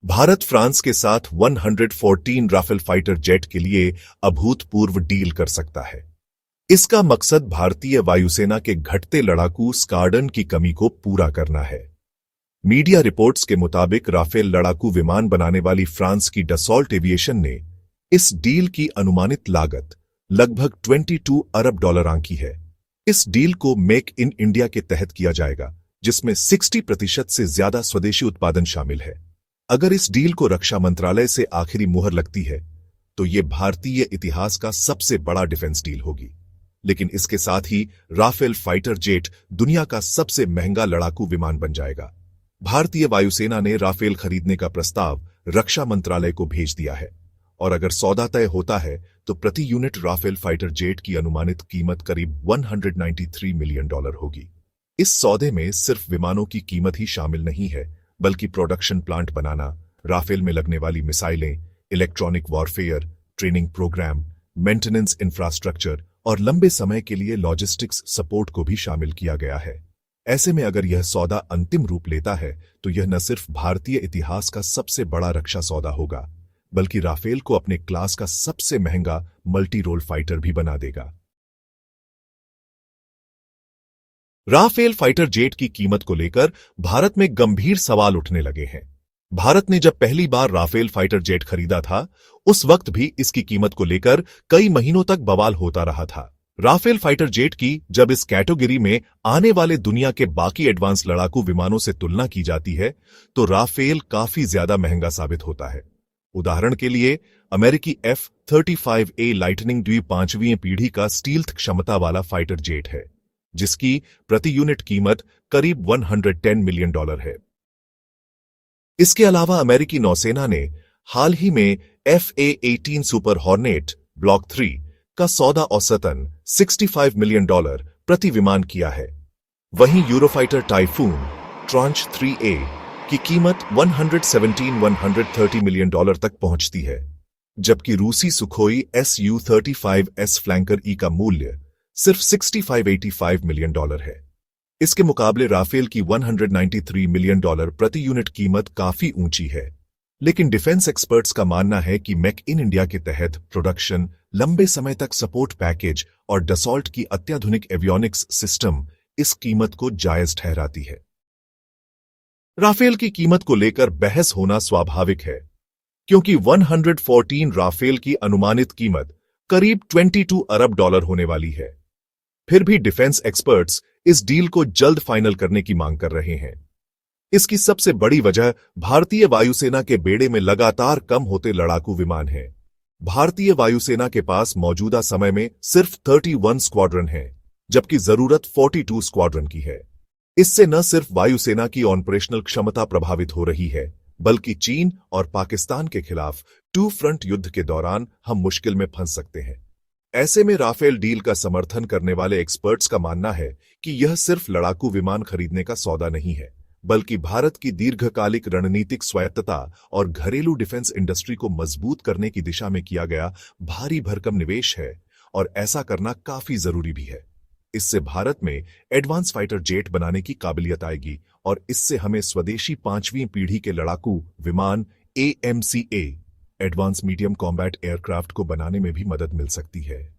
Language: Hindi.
भारत फ्रांस के साथ 114 राफेल फाइटर जेट के लिए अभूतपूर्व डील कर सकता है। इसका मकसद भारतीय वायुसेना के घटते लड़ाकू स्क्वाड्रन की कमी को पूरा करना है। मीडिया रिपोर्ट्स के मुताबिक राफेल लड़ाकू विमान बनाने वाली फ्रांस की डसॉल्ट एविएशन ने इस डील की अनुमानित लागत लगभग 22 अरब डॉलर आंकी है। इस डील को मेक इन इंडिया के तहत किया जाएगा, जिसमें 60% से ज्यादा स्वदेशी उत्पादन शामिल है। अगर इस डील को रक्षा मंत्रालय से आखिरी मुहर लगती है तो यह भारतीय इतिहास का सबसे बड़ा डिफेंस डील होगी। लेकिन इसके साथ ही राफेल फाइटर जेट दुनिया का सबसे महंगा लड़ाकू विमान बन जाएगा। भारतीय वायुसेना ने राफेल खरीदने का प्रस्ताव रक्षा मंत्रालय को भेज दिया है और अगर सौदा तय होता है तो प्रति यूनिट राफेल फाइटर जेट की अनुमानित कीमत करीब 193 मिलियन डॉलर होगी। इस सौदे में सिर्फ विमानों की कीमत ही शामिल नहीं है, बल्कि प्रोडक्शन प्लांट बनाना, राफेल में लगने वाली मिसाइलें, electronic warfare, training programme, maintenance infrastructure और लंबे समय के लिए लॉजिस्टिक्स सपोर्ट को भी शामिल किया गया है। ऐसे में अगर यह सौदा अंतिम रूप लेता है तो यह न सिर्फ भारतीय इतिहास का सबसे बड़ा रक्षा सौदा होगा, बल्कि राफेल को अपने क्लास का सबसे महंगा मल्टी रोल फाइटर भी बना देगा। राफेल फाइटर जेट की कीमत को लेकर भारत में गंभीर सवाल उठने लगे हैं। भारत ने जब पहली बार राफेल फाइटर जेट खरीदा था, उस वक्त भी इसकी कीमत को लेकर कई महीनों तक बवाल होता रहा था। राफेल फाइटर जेट की जब इस कैटेगरी में आने वाले दुनिया के बाकी एडवांस लड़ाकू विमानों से तुलना की जाती है तो राफेल काफी ज्यादा महंगा साबित होता है। उदाहरण के लिए अमेरिकी F-35A लाइटनिंग द्वी 5वीं पीढ़ी का स्टील्थ क्षमता वाला फाइटर जेट है, जिसकी प्रति यूनिट कीमत करीब 110 मिलियन डॉलर है। इसके अलावा अमेरिकी नौसेना ने हाल ही में FA-18 सुपर हॉर्नेट ब्लॉक 3 का सौदा औसतन 65 मिलियन डॉलर प्रति विमान किया है। वहीं यूरोफाइटर टाइफून ट्रांच 3A की कीमत 130 मिलियन डॉलर तक पहुंचती है, जबकि रूसी सुखोई Su-35S फ्लैंकर ई का मूल्य सिर्फ 65 मिलियन डॉलर है। इसके मुकाबले राफेल की 193 मिलियन डॉलर प्रति यूनिट कीमत काफी ऊंची है। लेकिन डिफेंस एक्सपर्ट्स का मानना है कि मेक इन इंडिया के तहत प्रोडक्शन, लंबे समय तक सपोर्ट पैकेज और डसॉल्ट की अत्याधुनिक एवियोनिक्स सिस्टम इस कीमत को जायज ठहराती है। राफेल की कीमत को लेकर बहस होना स्वाभाविक है, क्योंकि 114 राफेल की अनुमानित कीमत करीब 22 अरब डॉलर होने वाली है। फिर भी डिफेंस एक्सपर्ट्स इस डील को जल्द फाइनल करने की मांग कर रहे हैं। इसकी सबसे बड़ी वजह भारतीय वायुसेना के बेड़े में लगातार कम होते लड़ाकू विमान है। भारतीय वायुसेना के पास मौजूदा समय में सिर्फ 31 स्क्वाड्रन है, जबकि जरूरत 42 स्क्वाड्रन की है। इससे न सिर्फ वायुसेना की ऑपरेशनल क्षमता प्रभावित हो रही है, बल्कि चीन और पाकिस्तान के खिलाफ टू फ्रंट युद्ध के दौरान हम मुश्किल में फंस सकते हैं। ऐसे में राफेल डील का समर्थन करने वाले एक्सपर्ट्स का मानना है कि यह सिर्फ लड़ाकू विमान खरीदने का सौदा नहीं है, बल्कि भारत की दीर्घकालिक रणनीतिक स्वायत्तता और घरेलू डिफेंस इंडस्ट्री को मजबूत करने की दिशा में किया गया भारी भरकम निवेश है, और ऐसा करना काफी जरूरी भी है। इससे भारत में एडवांस फाइटर जेट बनाने की काबिलियत आएगी और इससे हमें स्वदेशी 5वीं पीढ़ी के लड़ाकू विमान AMCA advance medium combat aircraft को बनाने में भी मदद मिल सकती है।